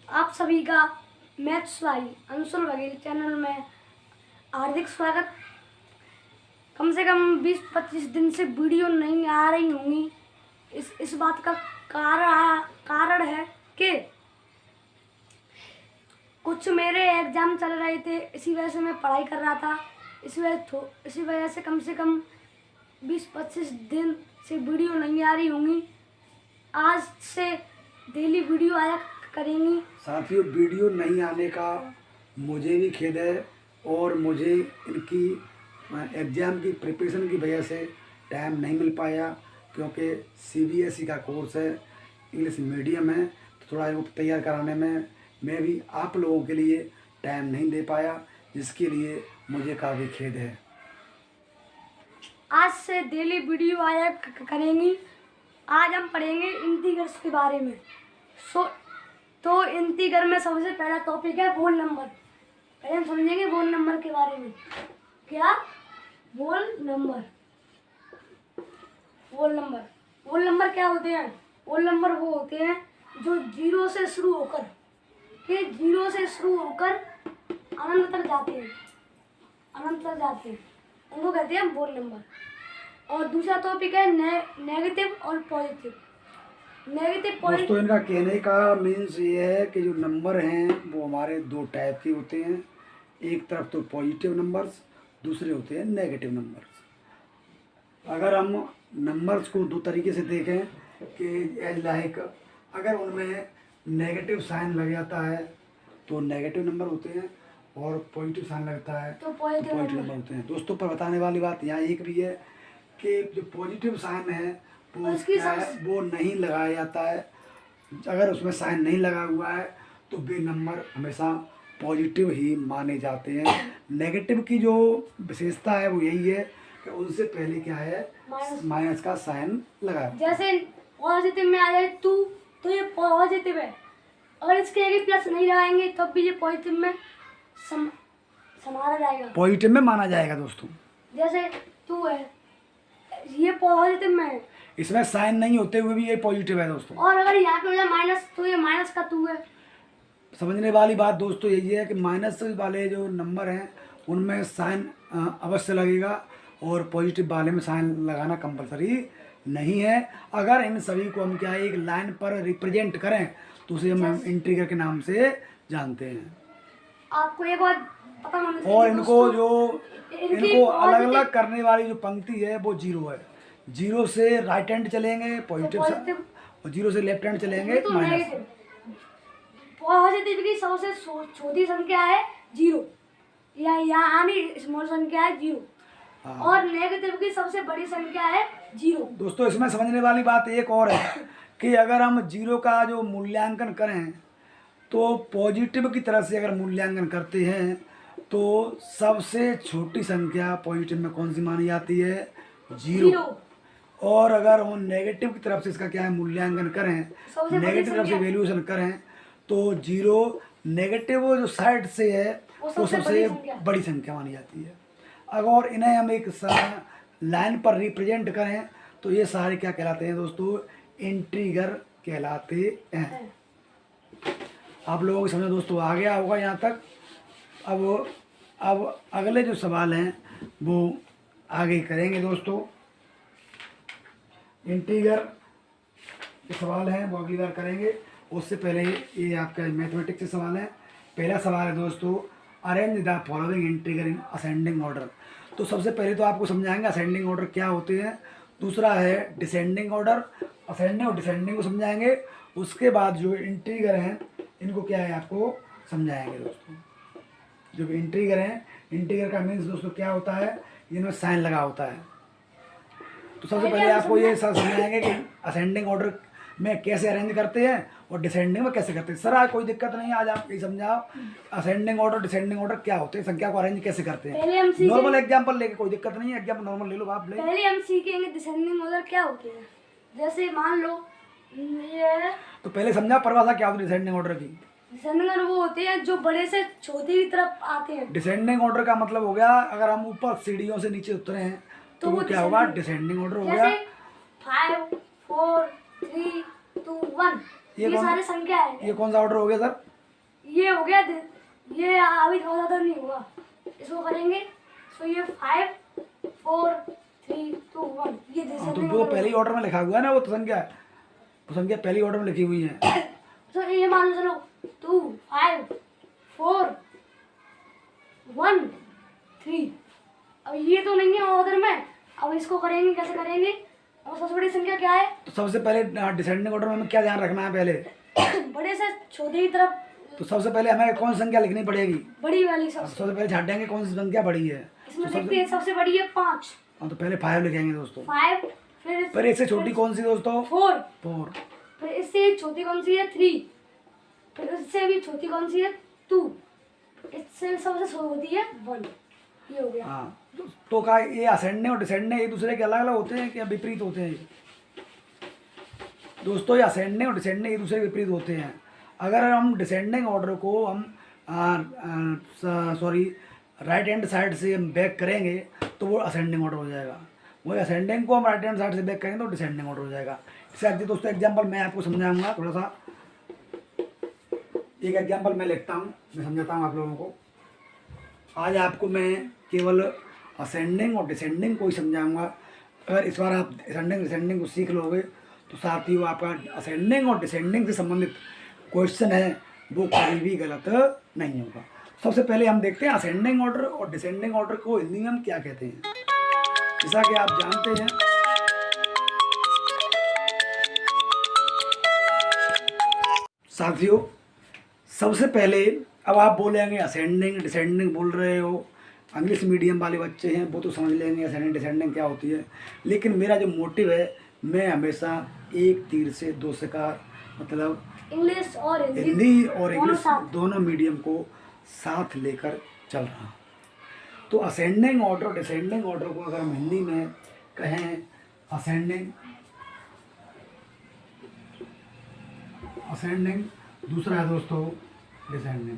आप सभी का मैथ्स भाई अंशुल बघेल चैनल में हार्दिक स्वागत। कम से कम 20-25 दिन से वीडियो नहीं आ रही होंगी। इस बात का कारण है कि कुछ मेरे एग्ज़ाम चल रहे थे, इसी वजह से मैं पढ़ाई कर रहा था। इसी वजह से कम 20-25 दिन से वीडियो नहीं आ रही होंगी। आज से डेली वीडियो आया करेंगी। साथियों, वीडियो नहीं आने का मुझे भी खेद है और मुझे इनकी एग्ज़ाम की प्रिपरेशन की वजह से टाइम नहीं मिल पाया, क्योंकि CBSE का कोर्स है, इंग्लिश मीडियम है, तो थोड़ा इनको तैयार कराने में मैं भी आप लोगों के लिए टाइम नहीं दे पाया, जिसके लिए मुझे काफ़ी खेद है। आज से डेली वीडियो आया करेंगी। आज हम पढ़ेंगे इंटीग्रल्स के बारे में। तो इंटीग्रल में सबसे पहला टॉपिक है होल नंबर। पहले हम समझेंगे होल नंबर के बारे में। क्या होल नंबर? होल नंबर क्या होते हैं? होल नंबर वो होते हैं जो जीरो से शुरू होकर अनंत तक जाते हैं। उनको कहते हैं होल नंबर। और दूसरा टॉपिक है नेगेटिव और पॉजिटिव। दोस्तों, इनका कहने का मीन्स ये है कि जो नंबर हैं वो हमारे दो टाइप के होते हैं। एक तरफ तो पॉजिटिव नंबर्स, दूसरे होते हैं नेगेटिव नंबर्स। अगर हम नंबर्स को दो तरीके से देखें कि एज लाइक, अगर उनमें नेगेटिव साइन लग जाता है तो नेगेटिव नंबर होते हैं, और पॉजिटिव साइन लगता है तो पॉजिटिव नंबर होते हैं। दोस्तों, पर बताने वाली बात यहाँ एक भी है कि जो पॉजिटिव साइन है वो नहीं लगाया जाता है। अगर उसमें साइन नहीं लगा हुआ है तो वे नंबर हमेशा पॉजिटिव ही माने जाते हैं। नेगेटिव की जो विशेषता है वो यही है कि उनसे पहले क्या है, माइनस का साइन लगा। जैसे पॉजिटिव में आ जाए तो ये पॉजिटिव है। अगर इसके आगे प्लस नहीं लगाएंगे तब भी ये पॉजिटिव में समाना जाएगा, पॉजिटिव में माना जाएगा। दोस्तों, जैसे 2 है, ये पॉजिटिव में है, इसमें साइन नहीं होते हुए भी ये पॉजिटिव है दोस्तों। और अगर यहाँ पे हो जाए माइनस तो ये माइनस का 2 है। समझने वाली बात दोस्तों यही है कि माइनस वाले जो नंबर हैं उनमें साइन अवश्य लगेगा, और पॉजिटिव वाले में साइन लगाना कंपलसरी नहीं है। अगर इन सभी को हम क्या एक लाइन पर रिप्रेजेंट करें तो उसे हम इंटीग्रल के नाम से जानते हैं। आपको एक बात पता होना चाहिए, और इनको अलग अलग करने वाली जो पंक्ति है वो जीरो है। जीरो से राइट हैंड चलेंगे पॉजिटिव, और जीरो से लेफ्ट हैंड चलेंगे माइनस। पॉजिटिव की सबसे छोटी संख्या है 0, यानी स्मॉल संख्या है 0। और नेगेटिव की सबसे बड़ी संख्या है 0। दोस्तों, इसमें समझने वाली बात एक और है कि अगर हम जीरो का जो मूल्यांकन करें तो पॉजिटिव की तरफ से अगर मूल्यांकन करते हैं तो सबसे छोटी संख्या पॉजिटिव में कौन सी मानी जाती है? 0। और अगर हम नेगेटिव की तरफ से इसका क्या है मूल्यांकन करें, नेगेटिव तरफ से वैल्यूएशन करें तो 0 नेगेटिव जो साइड से है वो सबसे बड़ी संख्या मानी जाती है। अगर इन्हें हम एक लाइन पर रिप्रेजेंट करें तो ये सारे क्या कहलाते हैं दोस्तों? इंटीग्रल कहलाते हैं। आप लोगों को समझो दोस्तों, आ गया होगा यहाँ तक। अब अगले जो सवाल हैं वो आगे करेंगे दोस्तों। इंटीग्रल के सवाल हैं वो अगली बार करेंगे। उससे पहले ये आपका मैथमेटिक्स से सवाल है। पहला सवाल है दोस्तों, arrange the following integral in ascending order. तो सबसे पहले तो आपको समझाएंगे असेंडिंग ऑर्डर क्या होते हैं। दूसरा है डिसेंडिंग ऑर्डर, असेंडिंग और डिसेंडिंग को समझाएंगे। उसके बाद जो इंटीग्रल हैं इनको क्या है आपको समझाएंगे दोस्तों। जो इंटीग्रल हैं, इंटीग्रल का मीन्स दोस्तों क्या होता है, इनमें साइन लगा होता है। तो सबसे पहले आपको ये समझाएंगे कि असेंडिंग ऑर्डर में कैसे अरेंज करते हैं और डिसेंडिंग में कैसे करते हैं। सर आज कोई दिक्कत नहीं है, आज आप ये समझाओ असेंडिंग ऑर्डर डिसेंडिंग ऑर्डर क्या होते हैं, संख्या को अरेंज कैसे करते हैं। नॉर्मल एग्जांपल लेके कोई दिक्कत नहीं है, एग्जांपल नॉर्मल ले लो आप। पहले हम सीखेंगे डिसेंडिंग ऑर्डर क्या होते हैं। जैसे मान लो ये, तो पहले समझा परिभाषा क्या होती है डिसेंडिंग ऑर्डर की। डिसेंडिंग ऑर्डर वो होते हैं जो बड़े से छोटे की तरफ आते हैं। डिसेंडिंग ऑर्डर का मतलब हो गया अगर हम ऊपर सीढ़ियों से नीचे उतरे हैं तो वो क्या होगा? डिसेंडिंग ऑर्डर हो गया। 5 4 3 2 1 ये सारे संख्या है। ये कौन सा ऑर्डर हो गया सर? ये हो गया ये अभी थोड़ा ज़्यादा नहीं हुआ, इसको करेंगे। सो ये 5 4 3 2 1 ये तो descending दो order पहली ऑर्डर में लिखा हुआ है ना, वो तो संख्या पहली ऑर्डर में लिखी हुई है। तो ये मान लो चलो 2 5 4 1 3। अब ये तो नहीं है ऑर्डर में, अब इसको करेंगे, कैसे करेंगे? और सबसे बड़ी संख्या क्या है? तो सबसे पहले डिसेंडिंग ऑर्डर में हमें क्या ध्यान रखना है पहले? बड़े से छोटे की तरफ, तो सबसे पहले हमें कौन सी संख्या लिखनी पड़ेगी? बड़ी वाली अब सबसे। सबसे पहले छाटेंगे कौन सी संख्या बड़ी है। इसमें देखते हैं, सबसे बड़ी है 5। हाँ, तो पहले 5 लिखेंगे दोस्तों। 5 फिर इससे छोटी कौन सी दोस्तों? 4। 4। फिर इससे छोटी कौन सी है? 3। फिर इससे भी छोटी कौन सी है? 2। इससे सबसे छोटी है 1। ये हो गया। हाँ, तो का ये असेंडिंग और डिसेंडिंग एक दूसरे के अलग अलग होते हैं क्या विपरीत होते हैं? दोस्तों ये असेंडिंग और डिसेंडिंग एक दूसरे के विपरीत होते हैं। अगर हम डिसेंडिंग ऑर्डर को हम राइट हैंड साइड से हम बैक करेंगे तो वो असेंडिंग ऑर्डर हो जाएगा। वही असेंडिंग को हम राइट हैंड साइड से बैक करेंगे तो डिसेंडिंग ऑर्डर हो जाएगा। इससे दोस्तों एग्जाम्पल मैं आपको समझाऊंगा थोड़ा सा। एक एग्जाम्पल मैं लिखता हूँ, मैं समझाता हूँ आप लोगों को। आज आपको मैं केवल असेंडिंग और डिसेंडिंग को ही समझाऊंगा। अगर इस बार आप असेंडिंग डिसेंडिंग को सीख लोगे तो साथियों आपका असेंडिंग और डिसेंडिंग से संबंधित क्वेश्चन है वो कभी भी गलत नहीं होगा। सबसे पहले हम देखते हैं असेंडिंग ऑर्डर और डिसेंडिंग ऑर्डर को हिंदी में हम क्या कहते हैं। जैसा कि आप जानते हैं साथियों, सबसे पहले अब आप बोलेंगे असेंडिंग डिसेंडिंग बोल रहे हो, इंग्लिश मीडियम वाले बच्चे हैं वो तो समझ लेंगे असेंडिंग डिसेंडिंग क्या होती है। लेकिन मेरा जो मोटिव है, मैं हमेशा एक तीर से दो शिकार, मतलब इंग्लिश और हिंदी और इंग्लिश दोनों मीडियम को साथ लेकर चल रहा हूँ। तो असेंडिंग ऑर्डर और डिसेंडिंग ऑर्डर को अगर हम हिंदी में कहें, असेंडिंग दूसरा है दोस्तों डिसेंडिंग।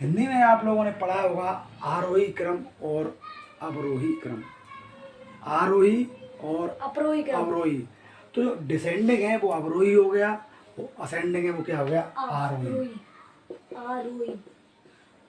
हिंदी में आप लोगों ने पढ़ा होगा आरोही क्रम और अवरोही क्रम, आरोही और अवरोही। तो जो डिसेंडिंग है वो अवरोही हो गया, वो असेंडिंग है वो क्या हो गया? आरोही।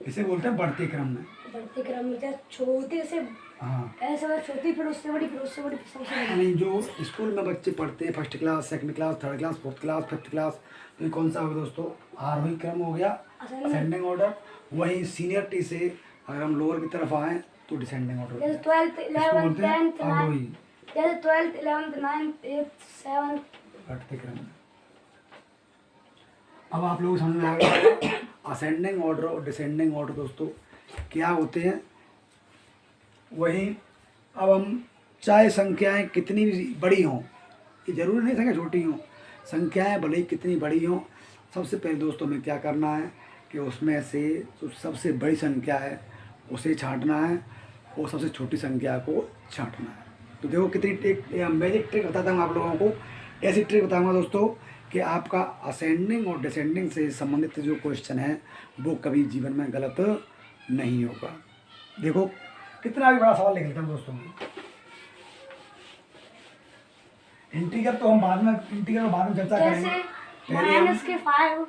इसे बोलते हैं बढ़ते क्रम में। बढ़ते क्रम में छोटे से, हाँ, ऐसे छोटी फिर उससे बड़ी फिर उससे बड़ी सबसे बड़ी। यानी जो स्कूल में बच्चे पढ़ते हैं first class, second class, third class, fourth class, fifth class, तो ये कौन सा होगा दोस्तों? आरोही क्रम हो गया, असेंडिंग ऑर्डर। वहीं सीनियरिटी से अगर हम लोअर की तरफ आए तो डिसेंडिंग ऑर्डर। जैसे 12th 11th 10th अवरोही, 12th 11th 9th 8th 7th बढ़ते क्रम में। अब आप लोग समझ में आ गया असेंडिंग ऑर्डर और डिसेंडिंग ऑर्डर दोस्तों क्या होते हैं। वहीं अब हम चाहे संख्याएं कितनी भी बड़ी हों, ये जरूरी नहीं संख्या छोटी हों, संख्याएं भले ही कितनी बड़ी हों, सबसे पहले दोस्तों में क्या करना है कि उसमें से जो सबसे बड़ी संख्या है उसे छांटना है और सबसे छोटी संख्या को छांटना है। तो देखो कितनी मैजिक ट्रिक बताता हूँ आप लोगों को। ऐसी ट्रिक बताऊँगा दोस्तों कि आपका असेंडिंग और डिसेंडिंग से संबंधित जो क्वेश्चन है वो कभी जीवन में गलत नहीं होगा। देखो कितना भी बड़ा सवाल लिख लेता हूँ दोस्तों। इंटीग्रल तो हम बाद में चर्चा करेंगे। -5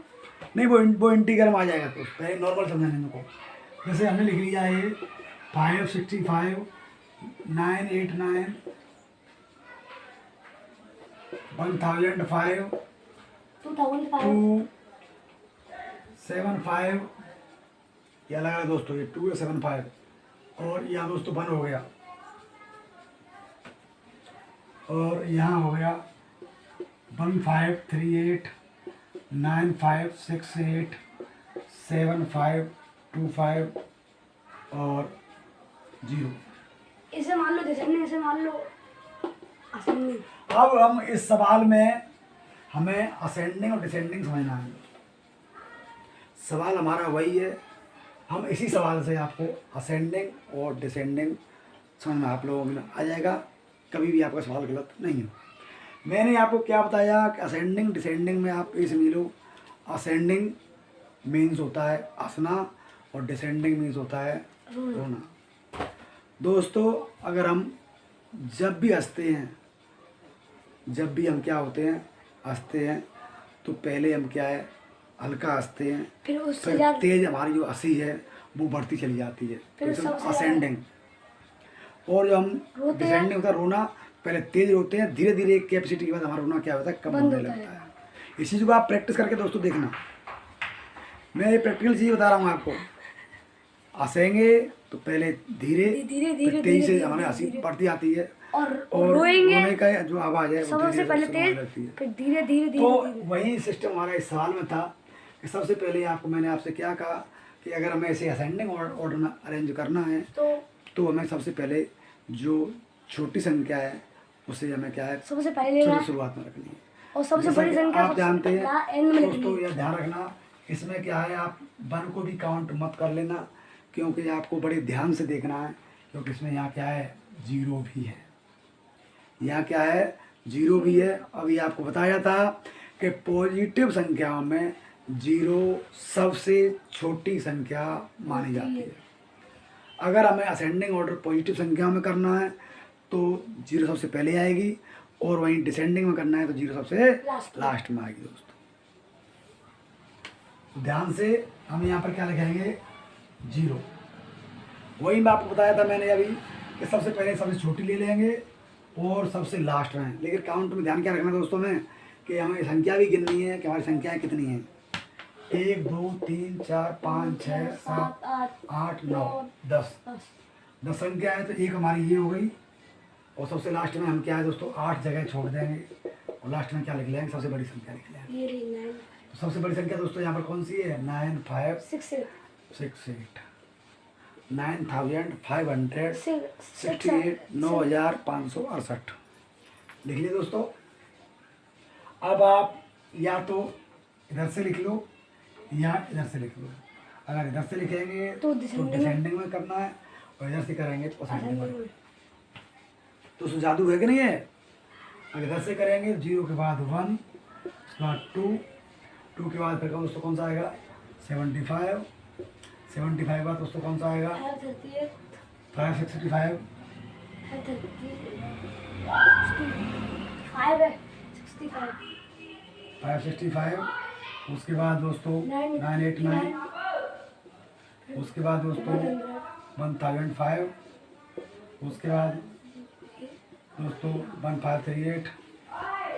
नहीं, वो इंटीग्रल में आ जाएगा। तो पहले नॉर्मल समझाने को, जैसे हमने लिख लिया है 565 989 1005 275, ये अलग अलग दोस्तों, ये 275 और यहाँ दोस्तों 1 हो गया और यहाँ हो गया 1538 9568 7525 और 0। इसे मान लो डिसेंडिंग, इसे मान लो असेंडिंग। अब हम इस सवाल में हमें असेंडिंग और डिसेंडिंग समझना है। सवाल हमारा वही है, हम इसी सवाल से आपको असेंडिंग और डिसेंडिंग समझ में आप लोगों में आ जाएगा। कभी भी आपका सवाल गलत नहीं हो। मैंने आपको क्या बताया कि असेंडिंग डिसेंडिंग में आप इसे मिलो, असेंडिंग मीन्स होता है हंसना और डिसेंडिंग मीन्स होता है रोना। दोस्तों अगर हम जब भी हंसते हैं, जब भी हम क्या होते हैं हंसते हैं, तो पहले हम क्या है हल्का हंसते हैं, फिर उससे फिर ज़्यादा तेज हमारी जो हंसी है वो बढ़ती चली जाती है, फिर सबसे ज़्यादा असेंडिंग। और जो हम रोते हैं। डिसेंडिंग होता है रोना, पहले तेज रोते हैं, धीरे धीरे एक कैपेसिटी के बाद हमारा रोना क्या होता है, कम बंद होने होता लगता है। इस चीज़ को आप प्रैक्टिस करके दोस्तों देखना, मैं ये प्रैक्टिकल चीज़ बता रहा हूँ आपको। हंसेंगे तो पहले धीरे धीरे फिर धीरे तेजी से धीरे हमारे हंसी बढ़ती आती है, और और रोएंगे रोने का जो आवाज़ है वो सबसे धीरे पहले धीरे शुरू होने तेज, लगती है। फिर धीरे धीरे तो धीरे वही सिस्टम हमारा इस सवाल में था कि सबसे पहले आपको मैंने आपसे क्या कहा कि अगर हमें ऐसे असेंडिंग ऑर्डर में अरेंज करना है तो हमें सबसे पहले जो छोटी संख्या है उसे हमें क्या है सबसे पहले लेना है शुरुआत में रखनी है। और सबसे जैसा बड़ी कि संख्या आप जानते हैं एंड में दोस्तों, लिखनी यह ध्यान रखना, इसमें क्या है आप 1 को भी काउंट मत कर लेना, क्योंकि आपको बड़े ध्यान से देखना है, क्योंकि इसमें यहाँ क्या है, 0 भी है, यहाँ क्या है, 0 भी है। अभी आपको बताया था कि पॉजिटिव संख्याओं में 0 सबसे छोटी संख्या मानी जाती है। अगर हमें असेंडिंग ऑर्डर पॉजिटिव संख्याओं में करना है तो 0 सबसे पहले आएगी, और वहीं डिसेंडिंग में करना है तो 0 सबसे लास्ट में आएगी। दोस्तों ध्यान से हम यहाँ पर क्या लिखेंगे, 0। वही मैं आपको बताया था मैंने अभी कि सबसे पहले सबसे छोटी ले लेंगे और सबसे लास्ट में। लेकिन काउंट में ध्यान क्या रखना दोस्तों में कि हमें संख्या भी गिननी है कि हमारी संख्याएँ कितनी हैं, 1 2 3 4 5 6 7 8 9 10 10 संख्या है, तो एक हमारी ये हो गई। और सबसे लास्ट में हम क्या है दोस्तों, 8 जगह छोड़ देंगे और लास्ट में क्या लिख लेंगे, सबसे बड़ी संख्या लिख लेंगे। तो सबसे बड़ी संख्या दोस्तों यहाँ पर कौन सी है, 9568 9568 9568 लिख लिए दोस्तों। अब आप या तो इधर से लिख लो या इधर से लिख लो। अगर इधर से लिखेंगे तो डिसेंडिंग में करना है, और इधर से करेंगे तो असेंडिंग में। तो उसमें जादू है कि नहीं है। अगर इधर से करेंगे 0 के बाद 1, उसके बाद 2 के बाद फिर दोस्तों कौन सा आएगा, 75 के बाद दोस्तों कौन सा आएगा, 565 565। उसके बाद दोस्तों 989, उसके बाद दोस्तों 1005, उसके बाद दोस्तों 1538,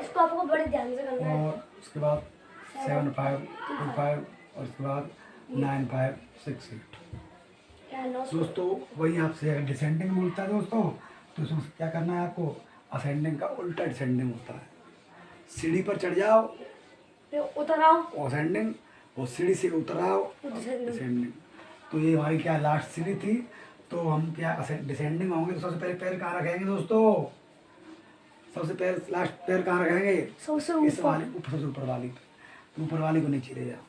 इसको आपको बड़े ध्यान से करना है। और उसके बाद 7525, और उसके बाद 9568। दोस्तों वही आपसे अगर डिसेंडिंग बोलता है दोस्तों तो उसमें क्या करना है आपको, असेंडिंग का उल्टा डिसेंडिंग होता है। सीढ़ी पर चढ़ जाओ फिर उतर आओ असेंडिंग, और सीढ़ी से उतर आओ डिसेंडिंग। तो ये हमारी क्या लास्ट सीढ़ी थी, तो हम क्या डिसेंडिंग होंगे तो सबसे पहले पैर कहाँ रखेंगे दोस्तों, सबसे पैर लास्ट पैर कहाँ रखेंगे, सबसे इस वाली ऊपर, सबसे ऊपर वाली पे, ऊपर वाली को नीचे ले जाओ।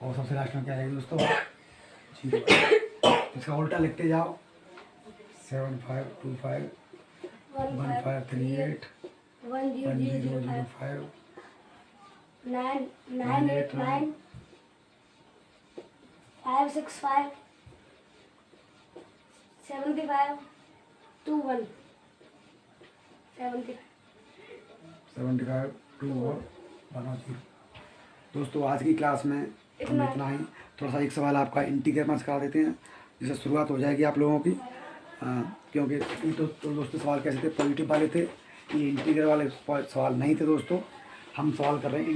और सबसे लास्ट में क्या रहेगा दोस्तों, 0। इसका उल्टा लिखते जाओ, 7525 1538 1005 989 565 75 21 75 210। दोस्तों आज की क्लास में हम इतना ही। थोड़ा सा एक सवाल आपका इंटीग्रल में करा देते हैं, जिससे शुरुआत हो जाएगी आप लोगों की। क्योंकि ये तो दोस्तों सवाल कैसे थे, पॉजिटिव वाले थे, ये इंटीग्रल वाले सवाल नहीं थे दोस्तों। हम सवाल कर रहे हैं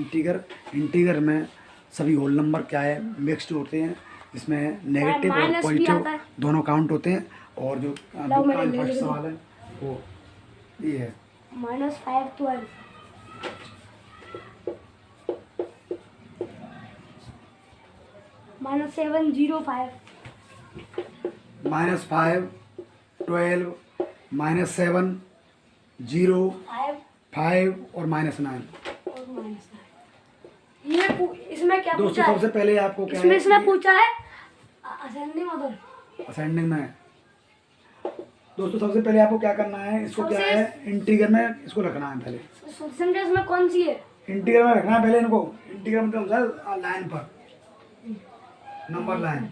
इंटीग्रल में सभी होल नंबर क्या है, मिक्स्ड होते हैं, इसमें नेगेटिव और पॉजिटिव दोनों काउंट होते हैं। और जो फर्स्ट सवाल है वो ये है -512 -705 -5 12 -7 0 5 और -9। ये इसमें क्या दोस्तों पूछा है? सबसे पहले आपको क्या इसमें है, इसने पूछा है असेंडिंग ऑर्डर। असेंडिंग में दोस्तों सबसे पहले आपको क्या करना है, इसको क्या है इंटीग्रल में इसको रखना है। पहले संख्या इसमें कौन सी है, इंटीग्रल में रखना है पहले इनको। इंटीग्रल मतलब लाइन पर, नंबर लाइन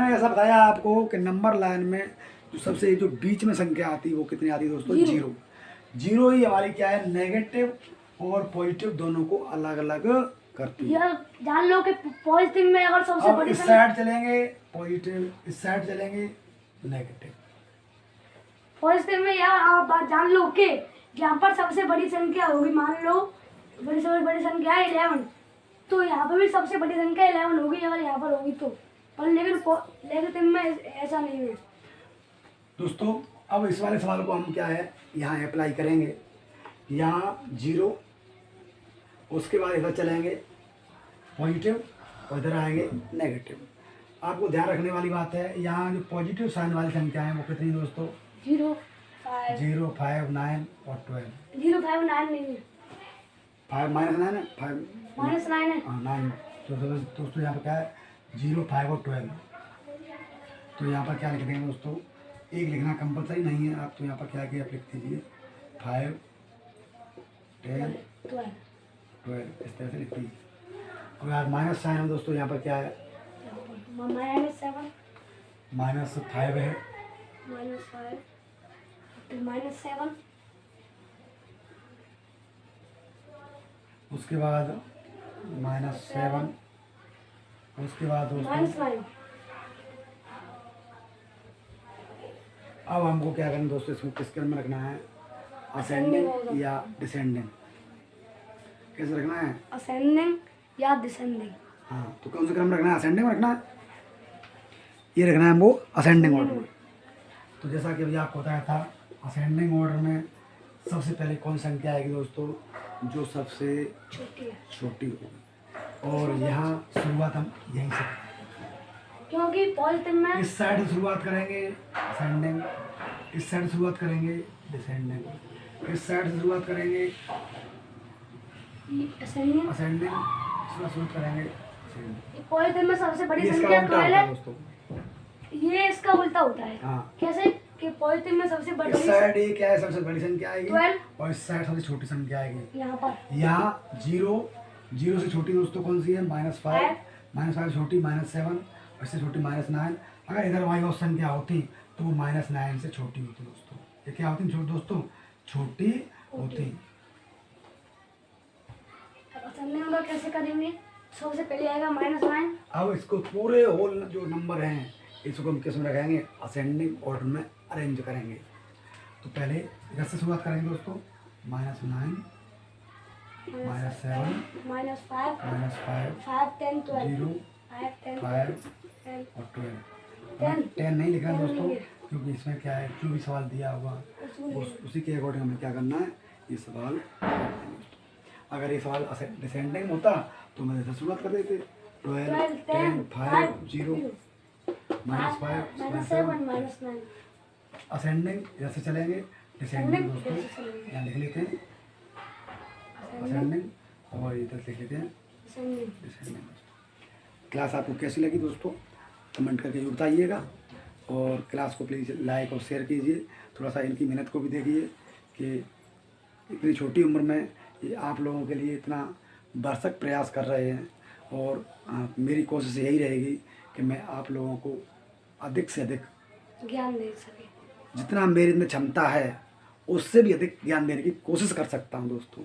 में ऐसा बताया आपको कि नंबर लाइन में जो सबसे जो बीच में संख्या आती है वो कितनी आती है दोस्तों, 0। जीरो ही हमारी क्या है, नेगेटिव और पॉजिटिव दोनों को अलग अलग करती है। यह जान लो कि पॉजिटिव में अगर सबसे अब बड़ी इस साइड चलेंगे पॉजिटिव, इस साइड चलेंगे नेगेटिव। पॉजिटिव में यार आप बात जान लो कि यहाँ पर सबसे बड़ी संख्या होगी, मान लो सबसे बड़ी संख्या है 11, तो यहाँ पर भी सबसे बड़ी संख्या 11 होगी अगर यहाँ पर होगी तो, पर लेकिन नेगेटिव में ऐसा नहीं है। दोस्तों अब इस वाले सवाल को हम क्या है यहाँ अप्लाई करेंगे, यहाँ जीरो, उसके बाद इधर चलेंगे पॉजिटिव और इधर आएंगे नेगेटिव। आपको ध्यान रखने वाली बात है, यहाँ जो पॉजिटिव साइन वाली संख्या है वो कितनी दोस्तों, 0, 5, 9 और 12। 0, 5, 9 नहीं है, 5 -9 है, 5 -9 है। हाँ 9। तो दोस्तों यहाँ पर क्या है 0, 5 और 12। तो यहाँ पर क्या लिख देंगे दोस्तों, एक लिखना कंपलसरी नहीं है, आप तो यहाँ पर क्या किया आप लिख दीजिए 5, 10, 12 इस तरह से लिख दीजिए। और यार माइनस साइन है दोस्तों, यहाँ पर क्या है -7, -5 है, -7, उसके बाद -7, उसके बाद दोस्तों -9। अब हमको क्या करना दोस्तों, इसको किसके में रखना है, असेंडिंग या डिसेंडिंग, कैसे रखना है, असेंडिंग या डिसेंडिंग। हाँ तो कौन से क्रम में रखना है, असेंडिंग में रखना है, ये रखना है हमको असेंडिंग ऑर्डर में। तो जैसा कि अभी आपको बताया था, असेंडिंग ऑर्डर में सबसे पहले कौन सी संख्या आएगी दोस्तों, जो सबसे छोटी होगी, और यहाँ शुरुआत हम यहीं से करेंगे, क्योंकि पॉजिटिव में इस साइड से शुरुआत करेंगे असेंडिंग, इस साइड से शुरुआत करेंगे डिसेंडिंग, इस साइड से शुरुआत करेंगे असेंडिंग, असेंडिंग, शुरुआत करेंगे ascending। पॉजिटिव में सबसे बड़ी ये इसका संख्या उल्टा 12 होता है है, दोस्तों, ये इसका उल्टा होता है। हाँ कैसे कि पॉजिटिव में सबसे बड़ी इस साइड ये क्या है, सबसे बड़ी संख्या आएगी 12, और इस साइड सबसे छोटी संख्या आएगी। यहाँ पर यहाँ जीरो से छोटी दोस्तों कौन सी है, -5, -5 छोटी, -7, इससे छोटी -9। अगर इधर वाई और संख्या होती तो वो -9 से छोटी होती दोस्तों। ये क्या होती है दोस्तों, छोटी होती। अब असेंडिंग में कैसे करेंगे, सबसे पहले आएगा -9। अब इसको पूरे होल जो नंबर हैं इसको हम किस में रखेंगे, असेंडिंग ऑर्डर में अरेंज करेंगे। तो पहले इधर से शुरुआत करेंगे दोस्तों, -9, -7, -5, -5, 5, 10, 12, 0, 5, 10, 5 10, और 12। 10 10 नहीं लिखा है 10 दोस्तों, नहीं है। क्योंकि इसमें क्या है, जो भी सवाल दिया होगा उसी के अकॉर्डिंग हमें क्या करना है, ये सवाल करना है दोस्तों। अगर ये सवाल डिसेंडिंग होता तो मैं जैसे शुरुआत कर देते 12, 10, 5, 0, -5, -7, -9। असेंडिंग इधर से चलेंगे, डिसेंडिंग दोस्तों इधर से चलेंगे। यहाँ लिख लेते हैं असेंडिंग और इधर लिख लेते हैं असेंडिंग। डिसेंडिंग दोस्तों। क्लास आपको कैसी लगी दोस्तों, कमेंट करके जरूर बताइएगा, और क्लास को प्लीज़ लाइक और शेयर कीजिए। थोड़ा सा इनकी मेहनत को भी देखिए कि इतनी छोटी उम्र में ये आप लोगों के लिए इतना भरसक प्रयास कर रहे हैं, और मेरी कोशिश यही रहेगी कि मैं आप लोगों को अधिक से अधिक ज्ञान दे सके, जितना मेरे अंदर क्षमता है उससे भी अधिक ज्ञान देने की कोशिश कर सकता हूं दोस्तों।